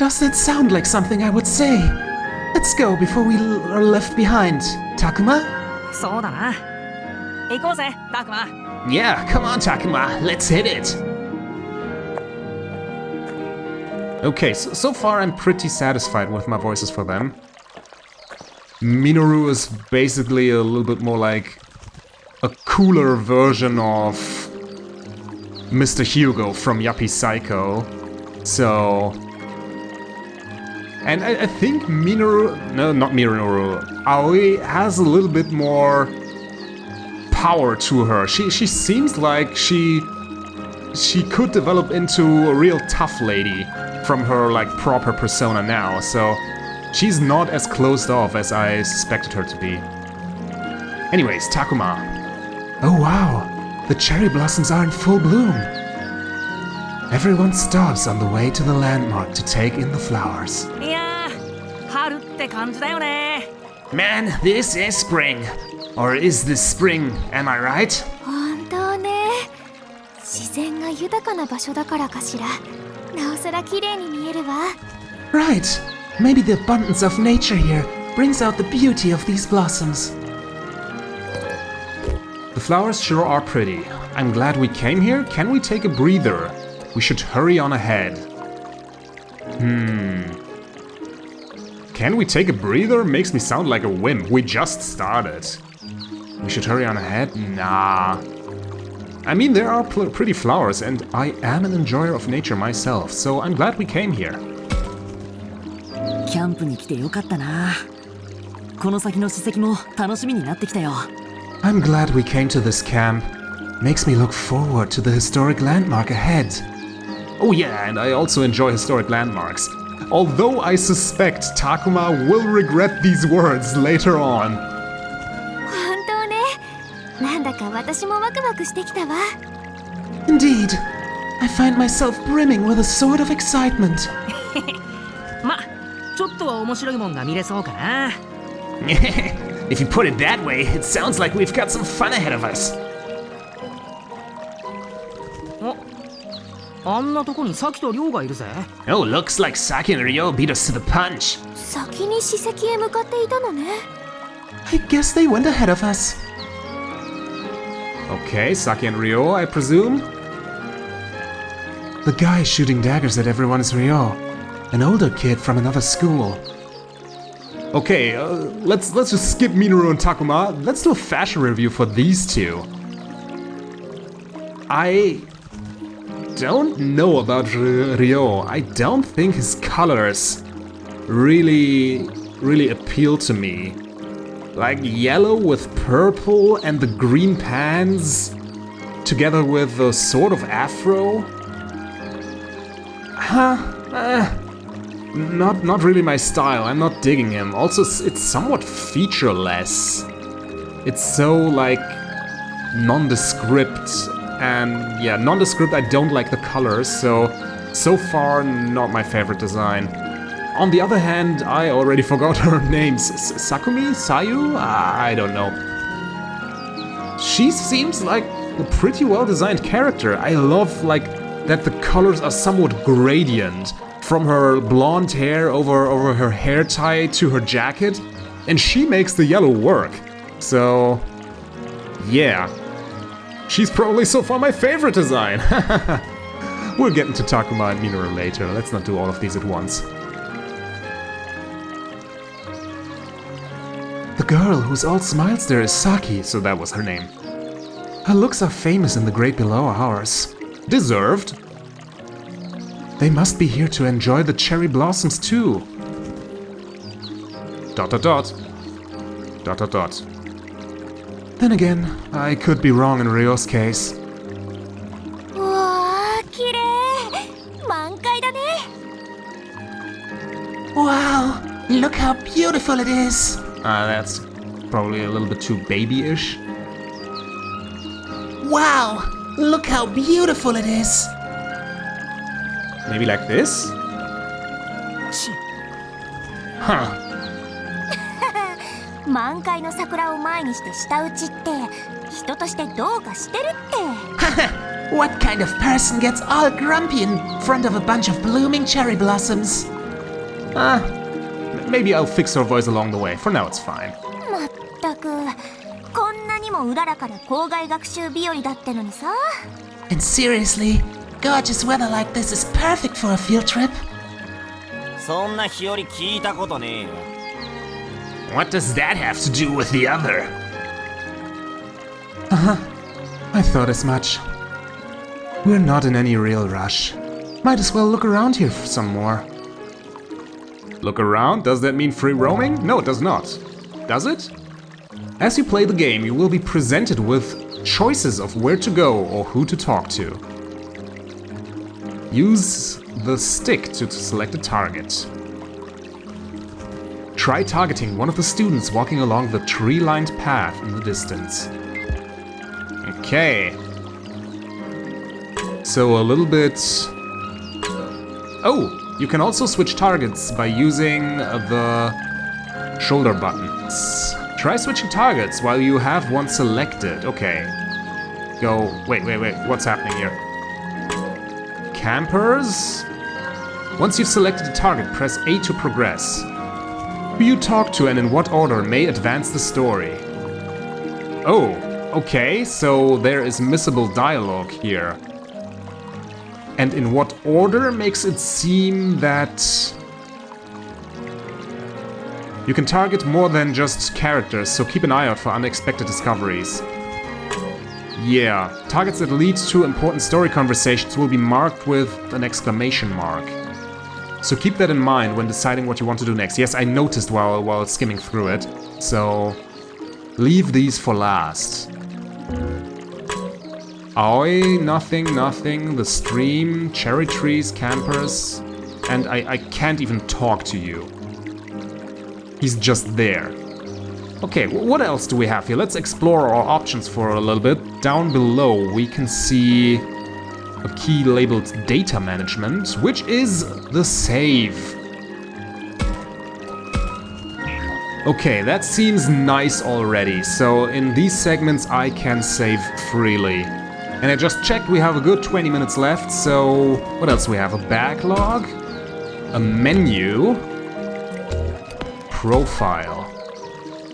Does that sound like something I would say? Let's go before we are left behind. Takuma? そうだな。行こうぜ、タクマ。Yeah, come on, Takuma. Let's hit it. Okay, so far I'm pretty satisfied with my voices for them. Minoru is basically a little bit more like a cooler version of Mr. Hugo from Yappy Psycho. So... And I think Minoru... No, not Minoru. Aoi has a little bit more power to her. She seems like she could develop into a real tough lady from her like proper persona now, so she's not as closed off as I suspected her to be. Anyways, Takuma. Oh wow, the cherry blossoms are in full bloom. Everyone stops on the way to the landmark to take in the flowers. いやー、春って感じだよね。 Man, this is spring. Or is this spring, am I right? 本当ね。自然が豊かな場所だからかしら。なおさら綺麗に見えるわ。 Right. Maybe the abundance of nature here brings out the beauty of these blossoms. The flowers sure are pretty. I'm glad we came here. Can we take a breather? We should hurry on ahead. Can we take a breather? Makes me sound like a wimp. We just started. We should hurry on ahead? Nah. I mean, there are pretty flowers, and I am an enjoyer of nature myself, so I'm glad we came here. キャンプに来てよかったな。この先の史跡も楽しみになってきたよ。 I'm glad we came to this camp. Makes me look forward to the historic landmark ahead. Oh yeah, and I also enjoy historic landmarks. Although I suspect Takuma will regret these words later on. 本当ね。なんだか私もワクワクしてきたわ。 Indeed. I find myself brimming with a sort of excitement. ま、ちょっとは面白いもんが見れそうかな。If you put it that way, it sounds like we've got some fun ahead of us. あんなとこにサキとリョウがいるぜ。 Oh, looks like Saki and Ryo beat us to the punch. 先に史跡へ向かっていたのね。I guess they went ahead of us. Okay, Saki and Ryo, I presume? The guy shooting daggers at everyone is Ryo, an older kid from another school. Okay, let's just skip Minoru and Takuma. Let's do a fashion review for these two. I don't know about Ryo. I don't think his colors really appeal to me. Like yellow with purple and the green pants together with a sort of afro. Not really my style. I'm not digging him. Also, it's somewhat featureless. It's so like nondescript. And yeah, nondescript, I don't like the colors, so far not my favorite design. On the other hand, I already forgot her names. Sakumi? Sayu? I don't know. She seems like a pretty well-designed character. I love like that the colors are somewhat gradient. From her blonde hair over her hair tie to her jacket. And she makes the yellow work. So, yeah. She's probably so far my favorite design. We'll get into Takuma and Minoru later. Let's not do all of these at once. The girl who's all smiles there is Saki, so that was her name. Her looks are famous in the great below ours. Deserved. They must be here to enjoy the cherry blossoms too. ... Then again, I could be wrong in Ryo's case. わあ、綺麗。満開だね。 Wow, look how beautiful it is. That's probably a little bit too babyish. Wow, look how beautiful it is. Maybe like this? Huh. 満開の桜を前にして舌打ちって人としてどうかしてるって。 What kind of person gets all grumpy in front of a bunch of blooming cherry blossoms? Maybe I'll fix her voice along the way. For now, it's fine. まったくこんなにもうららから校外学習日和だってのにさ。 And seriously, gorgeous weather like this is perfect for a field trip. そんな日和聞いたことねえよ。 What does that have to do with the other? I thought as much. We're not in any real rush. Might as well look around here for some more. Look around? Does that mean free roaming? No, it does not. Does it? As you play the game, you will be presented with choices of where to go or who to talk to. Use the stick to select a target. Try targeting one of the students walking along the tree-lined path in the distance. Okay. So a little bit... Oh! You can also switch targets by using the shoulder buttons. Try switching targets while you have one selected. Okay. Go... Wait. What's happening here? Campers? Once you've selected a target, press A to progress. Who you talk to and in what order may advance the story. Oh, okay, so there is missable dialogue here. And in what order makes it seem that... You can target more than just characters, so keep an eye out for unexpected discoveries. Yeah, targets that lead to important story conversations will be marked with an exclamation mark. So keep that in mind when deciding what you want to do next. Yes, I noticed while skimming through it, so leave these for last. Aoi, nothing, the stream, cherry trees, campers, and I can't even talk to you. He's just there. Okay, what else do we have here? Let's explore our options for a little bit. Down below we can see a key labeled data management, which is the save. Okay, that seems nice already. So in these segments I can save freely. And I just checked, we have a good 20 minutes left, so what else do we have? A backlog, a menu, profile.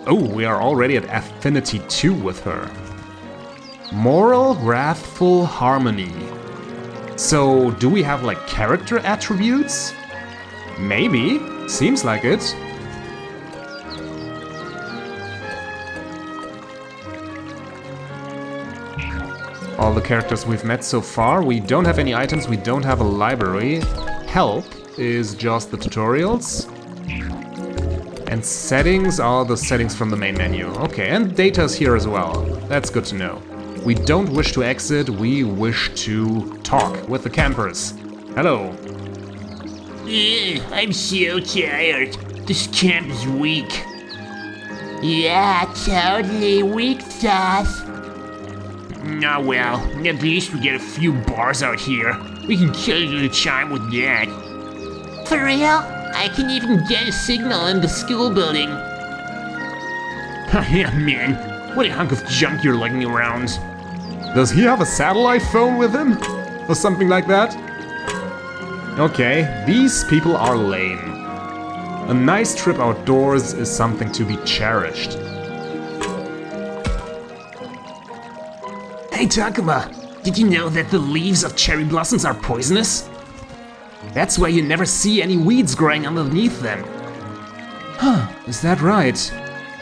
Oh, we are already at affinity 2 with her. Moral, wrathful, harmony. So, do we have like character attributes? Maybe, seems like it. All the characters we've met so far. We don't have any items, we don't have a library. Help is just the tutorials. And settings are the settings from the main menu. Okay, and data's here as well. That's good to know. We don't wish to exit, we wish to talk with the campers. Hello. I'm so tired. This camp is weak. Yeah, totally weak sauce. Oh well, at least we get a few bars out here. We can kill the time with that. For real? I can even get a signal in the school building. Yeah, man. What a hunk of junk you're lugging around. Does he have a satellite phone with him? Or something like that? Okay, these people are lame. A nice trip outdoors is something to be cherished. Hey Takuma, did you know that the leaves of cherry blossoms are poisonous? That's why you never see any weeds growing underneath them. Huh, is that right?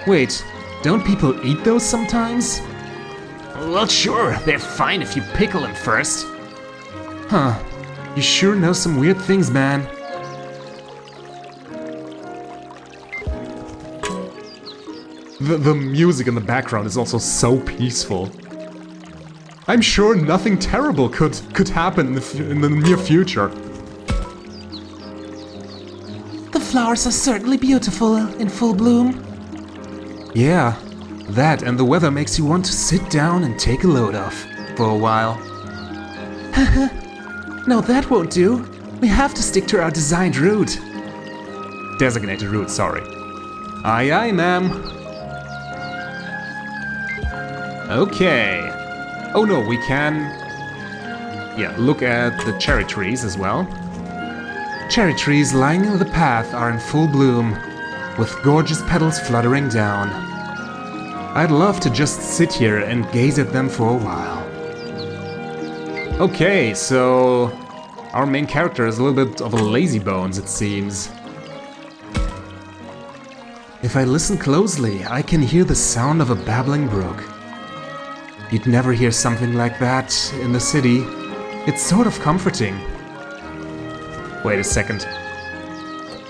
Wait, don't people eat those sometimes? Well, sure, they're fine if you pickle them first. Huh, you sure know some weird things, man. The music in the background is also so peaceful. I'm sure nothing terrible could happen in the near future. The flowers are certainly beautiful in full bloom. Yeah, that and the weather makes you want to sit down and take a load off for a while. No, that won't do. We have to stick to our designed route. Designated route, sorry. Aye aye, ma'am. Okay. Oh no, we can... Yeah, look at the cherry trees as well. Cherry trees lining the path are in full bloom, with gorgeous petals fluttering down. I'd love to just sit here and gaze at them for a while. Okay, so our main character is a little bit of a lazybones, it seems. If I listen closely, I can hear the sound of a babbling brook. You'd never hear something like that in the city. It's sort of comforting. Wait a second.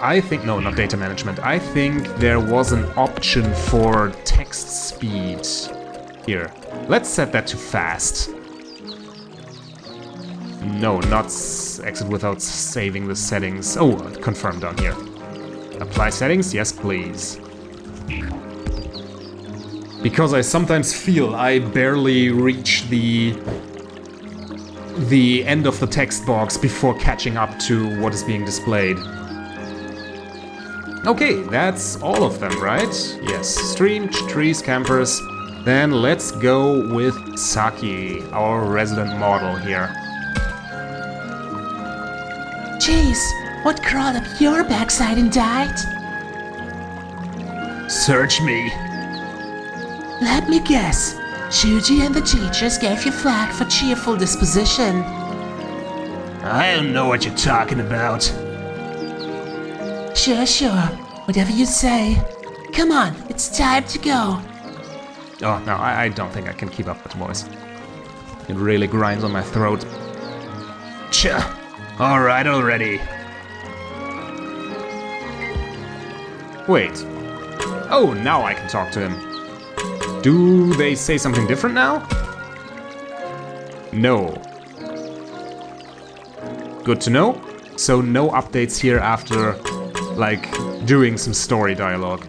I think, no, not data management. I think there was an option for text speed. Here, let's set that to fast. No, not exit without saving the settings. Oh, confirm down here. Apply settings? Yes, please. Because I sometimes feel I barely reach the end of the text box before catching up to what is being displayed. Okay, that's all of them, right? Yes, stream, trees, campers. Then let's go with Saki, our resident model here. Jeez, what crawled up your backside and died? Search me. Let me guess. Shuji and the teachers gave you flack for cheerful disposition. I don't know what you're talking about. Sure. Whatever you say. Come on, it's time to go. Oh, no, I don't think I can keep up that voice. It really grinds on my throat. Tcha. Alright already. Wait. Oh, now I can talk to him. Do they say something different now? No. Good to know. So no updates here after, like, doing some story dialogue.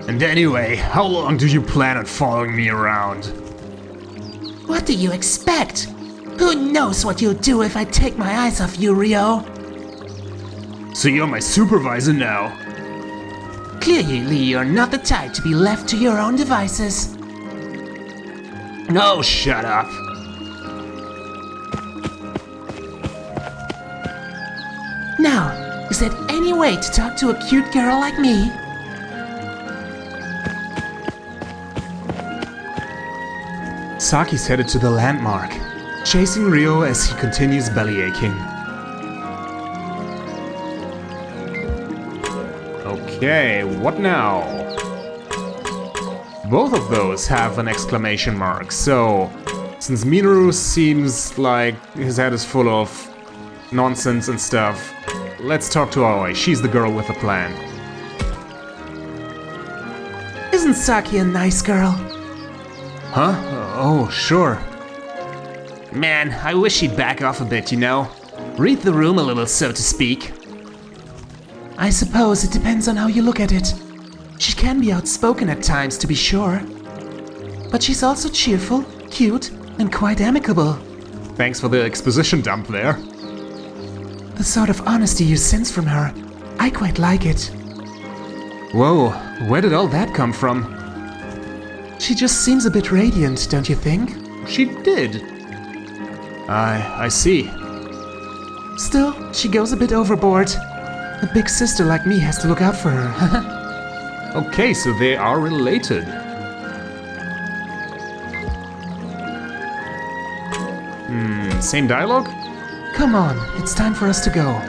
And anyway, how long do you plan on following me around? What do you expect? Who knows what you'll do if I take my eyes off you, Ryo? So you're my supervisor now? Clearly, you're not the type to be left to your own devices. No, shut up. Now, is there any way to talk to a cute girl like me? Saki's headed to the landmark, chasing Ryo as he continues bellyaching. Okay, what now? Both of those have an exclamation mark, so since Minoru seems like his head is full of nonsense and stuff, let's talk to Aoi. She's the girl with a plan. Isn't Saki a nice girl? Huh? Oh, sure. Man, I wish she'd back off a bit, you know? Read the room a little, so to speak. I suppose it depends on how you look at it. She can be outspoken at times, to be sure. But she's also cheerful, cute, and quite amicable. Thanks for the exposition dump there. The sort of honesty you sense from her, I quite like it. Whoa, where did all that come from? She just seems a bit radiant, don't you think? She did. I see. Still, she goes a bit overboard. A big sister like me has to look out for her. Okay, so they are related. Same dialogue? Come on, it's time for us to go.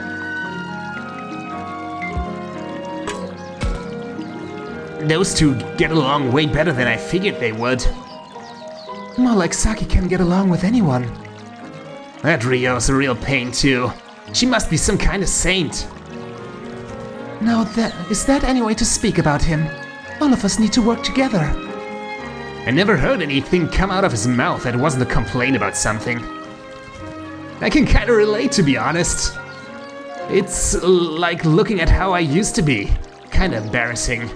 Those two get along way better than I figured they would. More like Saki can get along with anyone. That Ryo's a real pain too. She must be some kind of saint. Now is that any way to speak about him? All of us need to work together. I never heard anything come out of his mouth that wasn't a complaint about something. I can kinda relate, to be honest. It's like looking at how I used to be. Kinda embarrassing.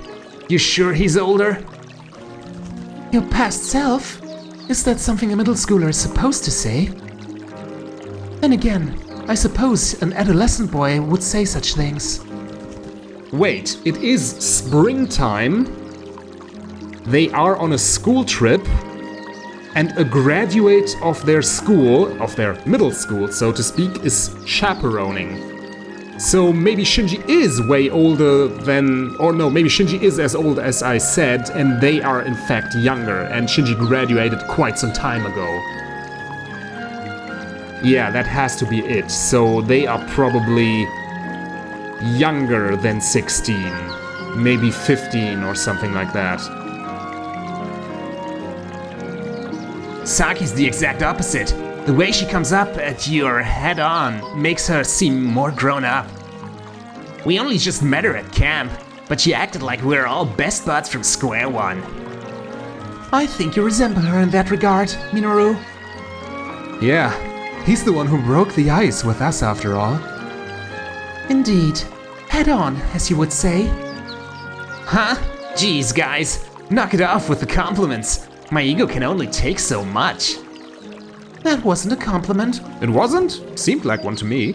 You sure he's older? Your past self? Is that something a middle schooler is supposed to say? Then again, I suppose an adolescent boy would say such things. Wait, it is springtime. They are on a school trip. And a graduate of their school, of their middle school, so to speak, is chaperoning. So maybe Shinji is way older than, or no, maybe Shinji is as old as I said, and they are in fact younger, and Shinji graduated quite some time ago. Yeah, that has to be it. So they are probably younger than 16, maybe 15 or something like that. Saki's the exact opposite. The way she comes up at you head on makes her seem more grown up. We only just met her at camp, but she acted like we were all best buds from square one. I think you resemble her in that regard, Minoru. Yeah, he's the one who broke the ice with us after all. Indeed. Head on, as you would say. Huh? Jeez, guys. Knock it off with the compliments. My ego can only take so much. That wasn't a compliment. It wasn't? Seemed like one to me.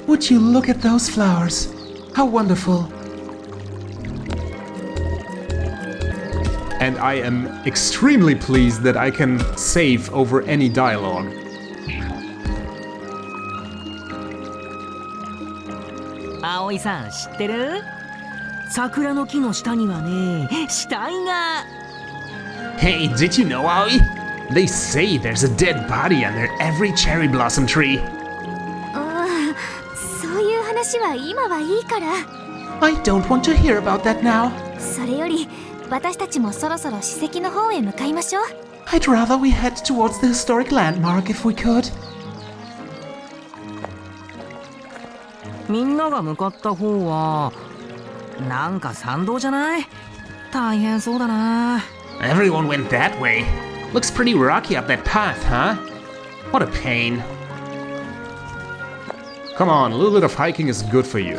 Would you look at those flowers? How wonderful. And I am extremely pleased that I can save over any dialogue. Aoi さん知ってる？桜の木の下にはね、死体が。Hey, did you know, Aoi? They say there's a dead body under every cherry blossom tree. そういう話は今はいいから。 I don't want to hear about that now. それより私たちもそろそろ史跡の方へ向かいましょう。 I'd rather we head towards the historic landmark if we could. みんなが向かった方はなんか山道じゃない？大変そうだな。 Everyone went that way. Looks pretty rocky up that path, huh? What a pain. Come on, a little bit of hiking is good for you.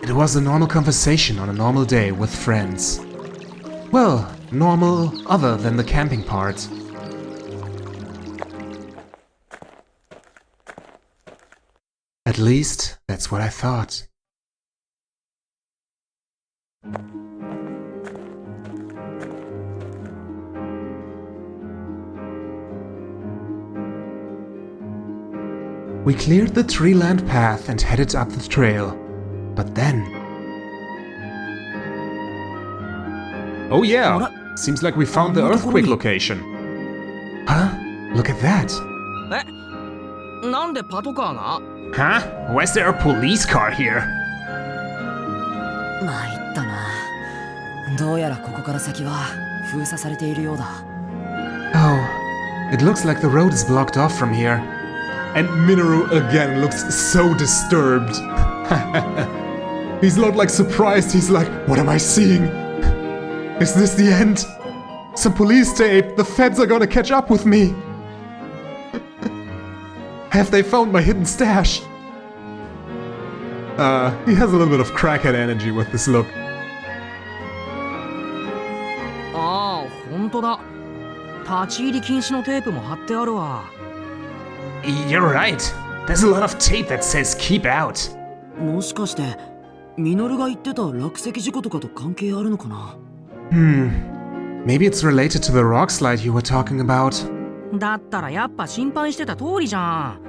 It was a normal conversation on a normal day with friends. Well, normal other than the camping part. At least, that's what I thought. We cleared the tree-land path and headed up the trail. But then... Oh yeah! Seems like we found the earthquake location. Huh? Look at that! なんでパトカーが？ Huh? Why is there a police car here? 参ったな。どうやらここから先は封鎖されているようだ。Oh, it looks like the road is blocked off from here. And Minoru again looks so disturbed. He's not like surprised, he's like, what am I seeing? Is this the end? Some police tape, the feds are gonna catch up with me. Have they found my hidden stash? He has a little bit of crackhead energy with this look. ああ、本当だ。立ち入り禁止のテープも貼ってあるわ。You're right. There's a lot of tape that says keep out. もしかして、ミノルが言ってた落石事故とかと関係あるのかな？ Maybe it's related to the rock slide you were talking about. だったらやっぱ心配してた通りじゃん。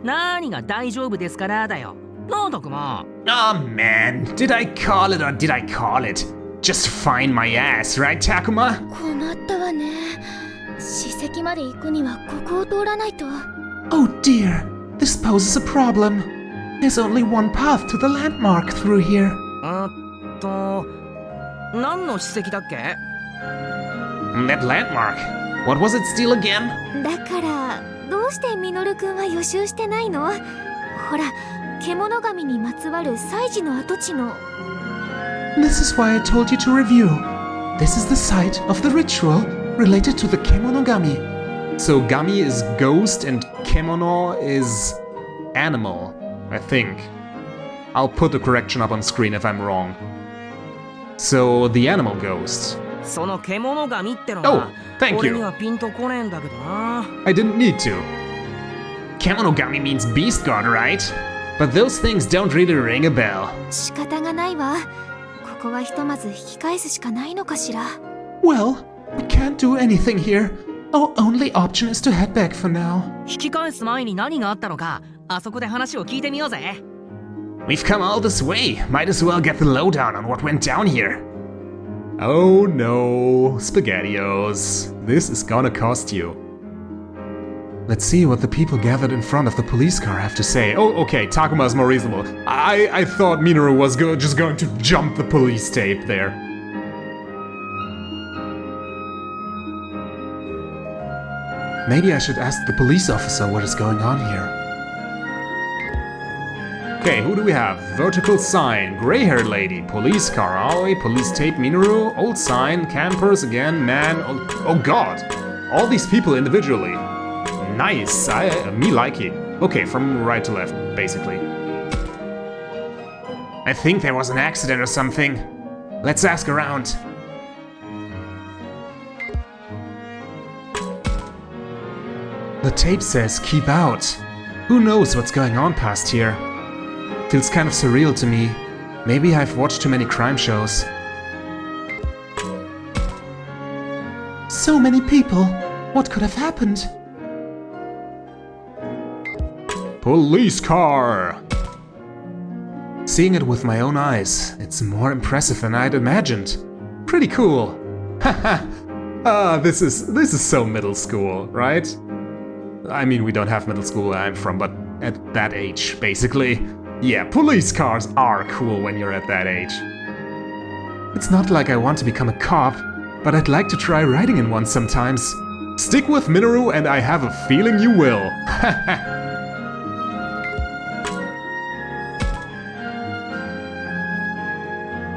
何が大丈夫ですからだよ。なあ、たくま。Oh man, did I call it or did I call it? Just find my ass, right, Takuma? 困ったわね。史跡まで行くにはここを通らないと。 Oh dear, this poses a problem. There's only one path to the landmark through here. 何の史跡だっけ？ That landmark. What was its deal again? だからどうしてミノルくんは予習してないの？ほら、獣神にまつわる祭事の跡地の。 This is why I told you to review. This is the site of the ritual related to the kemonogami. So Gami is ghost and Kemono is animal, I think. I'll put the correction up on screen if I'm wrong. So the animal ghost. その獣神っての Oh, は thank 俺に you. はピンとこねえんだけどな。 I didn't need to. Kemonogami means beast god, right? but those things don't really ring a bell. 仕方がないわ。ここはひとまず引き返すしかないのかしら。Well, we can't do anything here. Our only option is to head back for now. 引き返す前に何があったのか、あそこで話を聞いてみようぜ。We've come all this way. Might as well get the lowdown on what went down here. Oh no, SpaghettiOs. This is gonna cost you. Let's see what the people gathered in front of the police car have to say. Oh, okay, Takuma is more reasonable. I thought Minoru was just going to jump the police tape there. Maybe I should ask the police officer what is going on here. Okay, who do we have? Vertical sign, gray-haired lady, police car, Aoi, police tape, Minoru, old sign, campers again, man, oh god! All these people individually. Nice, me like it. Okay, from right to left, basically. I think there was an accident or something. Let's ask around. The tape says keep out. Who knows what's going on past here? Feels kind of surreal to me. Maybe I've watched too many crime shows. So many people. What could have happened? Police car! Seeing it with my own eyes, it's more impressive than I'd imagined. Pretty cool. Haha. This is so middle school, right? I mean, we don't have middle school where I'm from, but at that age, basically. Yeah, police cars are cool when you're at that age. It's not like I want to become a cop, but I'd like to try riding in one sometimes. Stick with Minoru and I have a feeling you will.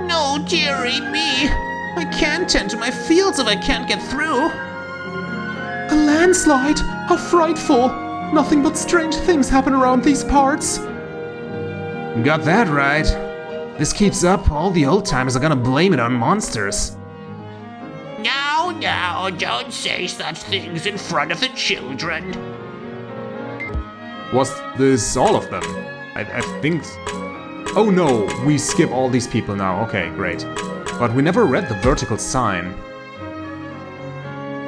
No, dearie me. I can't tend to my fields if I can't get through. A landslide? How frightful! Nothing but strange things happen around these parts. Got that right. This keeps up, all the old timers are gonna blame it on monsters. No, no, don't say such things in front of the children. Was this all of them? I think... Oh no, we skip all these people now. Okay, great. But we never read the vertical sign.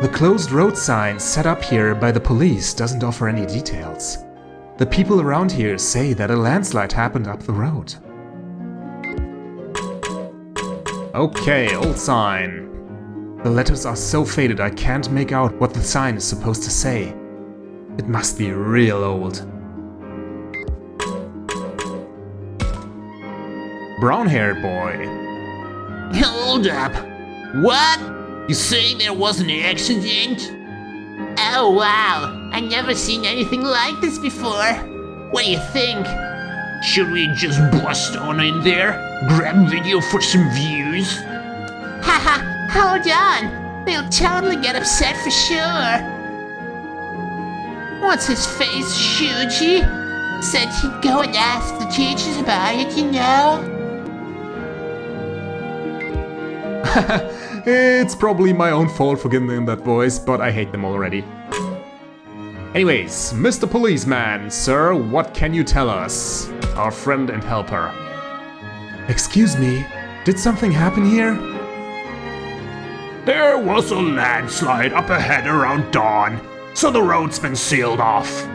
The closed road sign set up here by the police doesn't offer any details. The people around here say that a landslide happened up the road. Okay, old sign. The letters are so faded I can't make out what the sign is supposed to say. It must be real old. Brown-haired boy. Hold up. What? You saying there was an accident? Oh wow, I never seen anything like this before. What do you think? Should we just bust on in there? Grab video for some views? Haha, hold on. They'll totally get upset for sure. What's his face, Shuji? Said he'd go and ask the teachers about it, you know? It's probably my own fault for giving them that voice, but I hate them already. Anyways, Mr. Policeman, sir, what can you tell us? Our friend and helper. Excuse me, did something happen here? There was a landslide up ahead around dawn, so the road's been sealed off.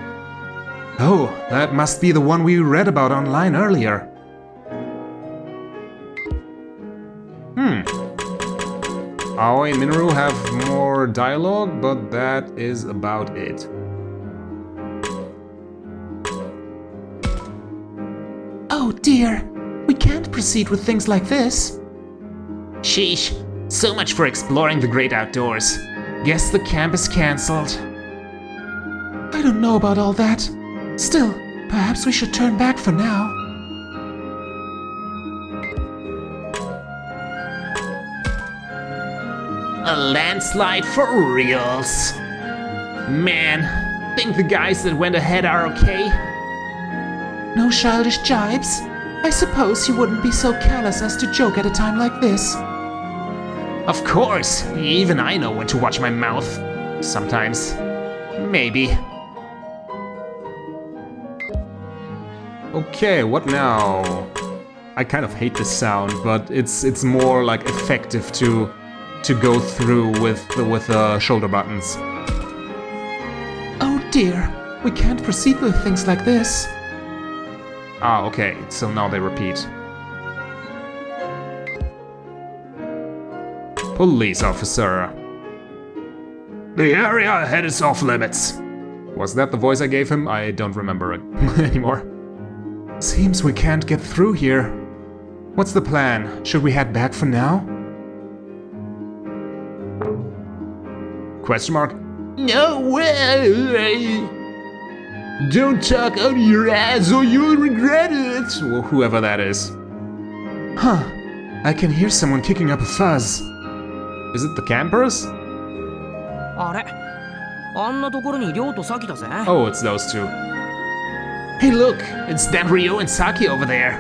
Oh, that must be the one we read about online earlier. Aoi and Minoru have more dialogue, but that is about it. Oh dear, we can't proceed with things like this. Sheesh, so much for exploring the great outdoors. Guess the camp is cancelled. I don't know about all that. Still, perhaps we should turn back for now. A landslide for reals. Man, think the guys that went ahead are okay? No childish jibes. I suppose you wouldn't be so callous as to joke at a time like this. Of course, even I know when to watch my mouth. Sometimes. Maybe. Okay, what now? I kind of hate this sound, but it's more like effective to go through with the shoulder buttons. Oh dear, we can't proceed with things like this. Ah, okay, so now they repeat. Police officer. The area ahead is off limits. Was that the voice I gave him? I don't remember it anymore. Seems we can't get through here. What's the plan? Should we head back for now? Question mark? No way! Don't talk out of your ass or you'll regret it! Or whoever that is. Huh. I can hear someone kicking up a fuzz. Is it the campers? あれあんなところに亮とサキだぜ。 Oh, it's those two. Hey look, it's that Ryo and Saki over there.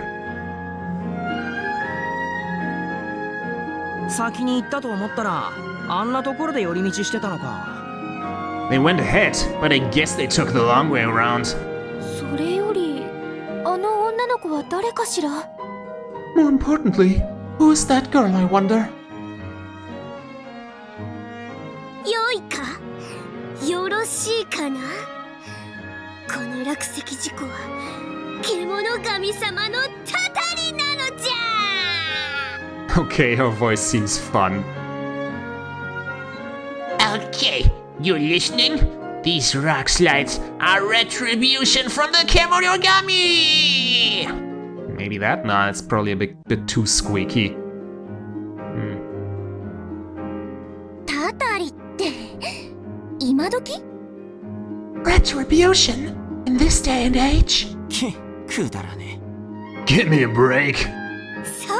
先に行ったと思ったらあんなところで寄り道してたのか。 They went ahead, but I guess they took the long way around. それよりあの女の子は誰かしら？ More importantly, who is that girl, I wonder? 良いか？よろしいかな？この落石事故は獣神様のたたりなのじゃ！ Okay, her voice seems fun. Okay, you listening? These rock slides are retribution from the Kemonogami! Maybe that? Nah, it's probably a bit too squeaky. たたりって今時？ Retribution? In this day and age? くだらね Give me a break. そう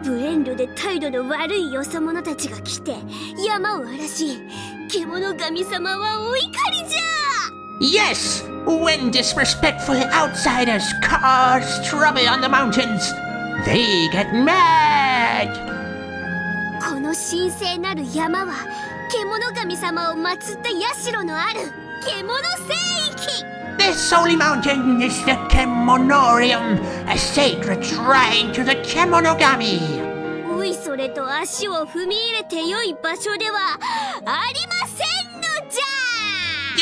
ブレンドで態度の悪いよそ者たちが来て山を荒らし獣神様はお怒りじゃ！ Yes! When disrespectful outsiders cause trouble on the mountains, they get mad! この神聖なる山は獣神様を祀った社のある獣聖域。 This holy mountain is the Kemonorium, a sacred shrine to the Kemonogami. おいそれと足を踏み入れて良い場所ではありませんのじゃ！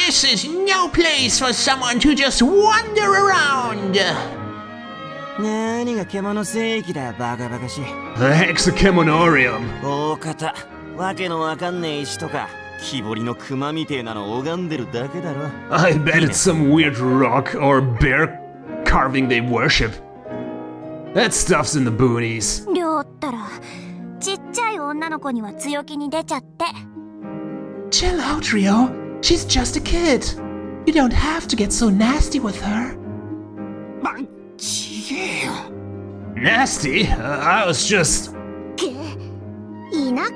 This is no place for someone to just wander around. 何が獣聖域だよバカバカしい。 The heck's a Kemonorium. 大方わけのわかんねえ石とか木彫りの熊みてえなの拝んでるだけだろ。 I bet it's some weird rock or bear carving they worship. That stuff's in the boonies. りょうったらちっちゃい女の子には強気に出ちゃって。 Chill out, Ryo. She's just a kid. You don't have to get so nasty with her. ちげえよ。 Nasty? I was just... け田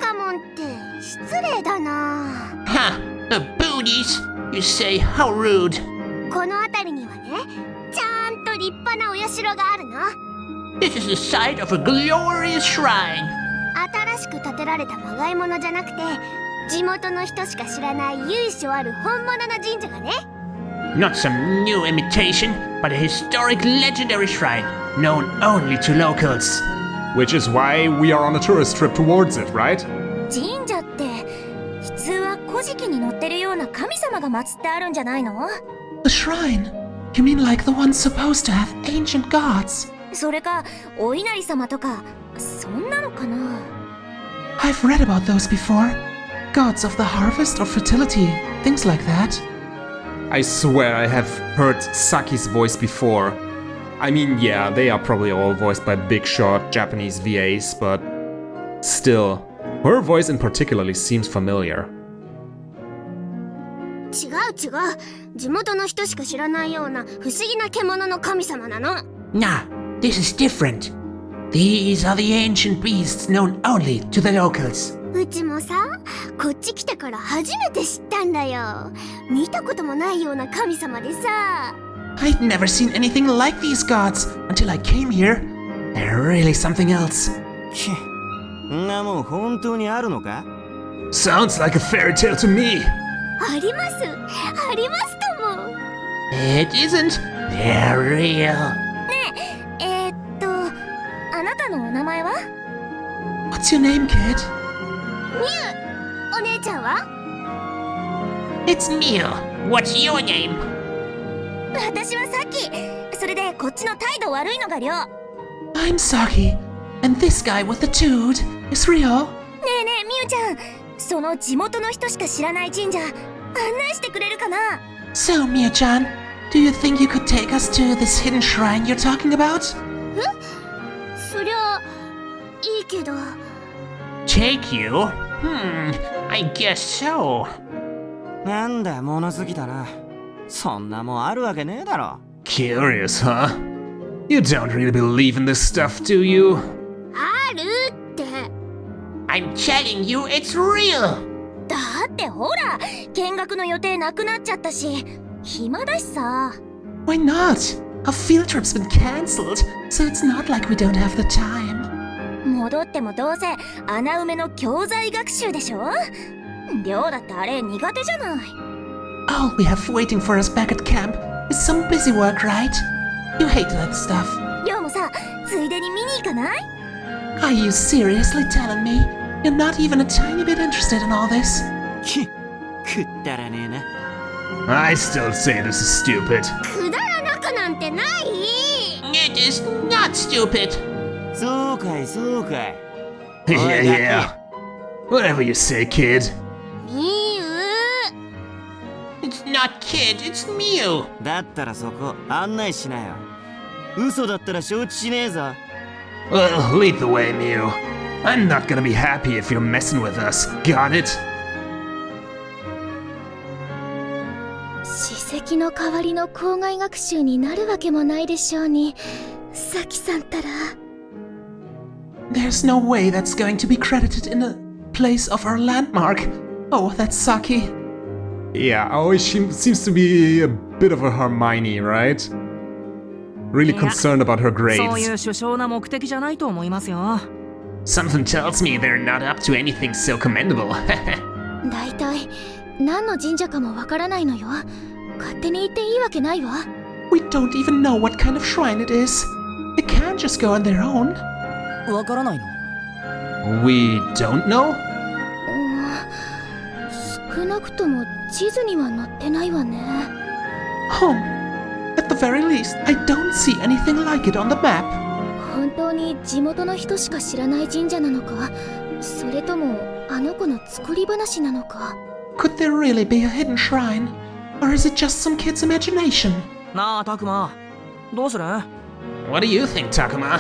舎もんって失礼だな。 Huh, the boonies? You say how rude. この辺りにはねちゃんと立派なお社があるの。 This is the site of a glorious shrine. 新しく建てられたまがいものじゃなくて地元の人しか知らない由緒ある本物の神社がね。 Not some new imitation, but a historic legendary shrine, known only to locals. Which is why we are on a tourist trip towards it, right? 神社って普通は古事記に載ってるような神様が祀ってあるんじゃないの？ The shrine? You mean like the one supposed to have ancient gods? それかお稲荷様とかそんなのかな。 I've read about those before. Gods of the harvest or fertility, things like that. I swear I have heard Saki's voice before. I mean, yeah, they are probably all voiced by big shot Japanese VAs, but still, her voice in particularly seems familiar. 違う地元の人しか知らないような不思議な獣の神様なの。 Nah, this is different. These are the ancient beasts known only to the locals. うちもさこっち来てから初めて知ったんだよ。見たこともないような神様でさ。 I'd never seen anything like these gods until I came here. They're really something else. んなもん本当にあるのか？ Sounds like a fairy tale to me. ありますとも。 It isn't. They're real. あなたのお名前は？ What's your name, kid? お姉ちゃんは？ It's Mew. What's your name? 私はさっき。それでこっちの態度悪いのがりょう。 I'm Saki, and this guy with the dude is Rio. ねえねえみゆちゃん、その地元の人しか知らない神社案内してくれるかな？ So, Mia-chan, do you think you could take us to this hidden shrine you're talking about? そりゃいいけど。 Take you? I guess so. なんだ物好きだな。そんなもんあるわけねえだろ。 Curious, huh? You don't really believe in this stuff, do you? あるって。 I'm telling you, it's real. だってほら、見学の予定なくなっちゃったし、暇だしさ。 Why not? Our field trip's been cancelled, so it's not like we don't have the time. 戻ってもどうせ穴埋めの教材学習でしょ？りょうだってあれ苦手じゃない。 All we have waiting for us back at camp is some busy work, right? You hate that stuff. りょうもさ、ついでに見に行かない？ Are you seriously telling me you're not even a tiny bit interested in all this? くったらねえな。 I still say this is stupid. くだらなくなんてない。 It is not stupid. そうかいそうかい。 Yeah, yeah. Whatever you say, kid. みゆ。 It's not kid, it's Mew. だったらそこ案内しなよ。嘘だったら承知しねえぞ。 Well, lead the way, Mew. I'm not gonna be happy if you're messing with us. Got it? 史跡の代わりの校外学習になるわけもないでしょうに、さきさんたら。 There's no way that's going to be credited in the place of our landmark. Oh, that's Saki. Yeah, Aoi seems to be a bit of a Hermione, right? Really Yeah. concerned about her そういう grades. 首相な目的じゃないと思いますよ。 Something tells me they're not up to anything so commendable. だいたい何の神社かもわからないのよ。勝手に行っていいわけないわ。 We don't even know what kind of shrine it is. They can't just go on their own. わからないの？ We don't know? 少なくとも地図には載ってないわね。 At the very least, I don't see anything like it on the map. 本当に地元の人しか知らない神社なのか、それともあの子の作り話なのか。 Could there really be a hidden shrine? Or is it just some kid's imagination? なあ、タクマ、どうする？ What do you think, Takuma?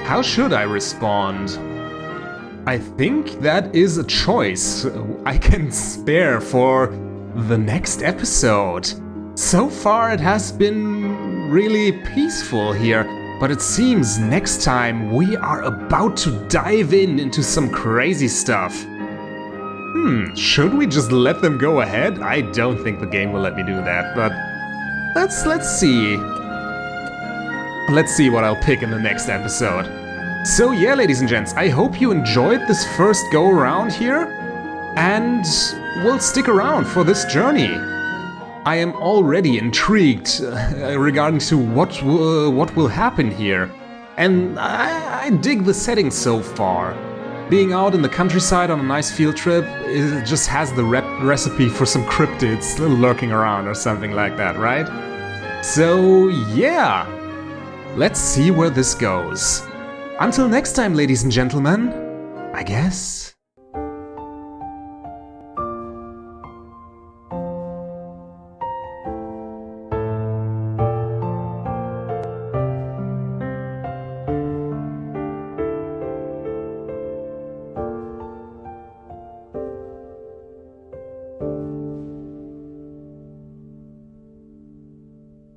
How should I respond? I think that is a choice I can spare for the next episode. So far it has been really peaceful here, but it seems next time we are about to dive into some crazy stuff. Should we just let them go ahead? I don't think the game will let me do that, but let's see. Let's see what I'll pick in the next episode. So yeah, ladies and gents, I hope you enjoyed this first go around here, and will stick around for this journey. I am already intrigued regarding to what will happen here, and I dig the setting so far. Being out in the countryside on a nice field trip, it just has the recipe for some cryptids lurking around or something like that, right? So yeah, let's see where this goes. Until next time, ladies and gentlemen, I guess.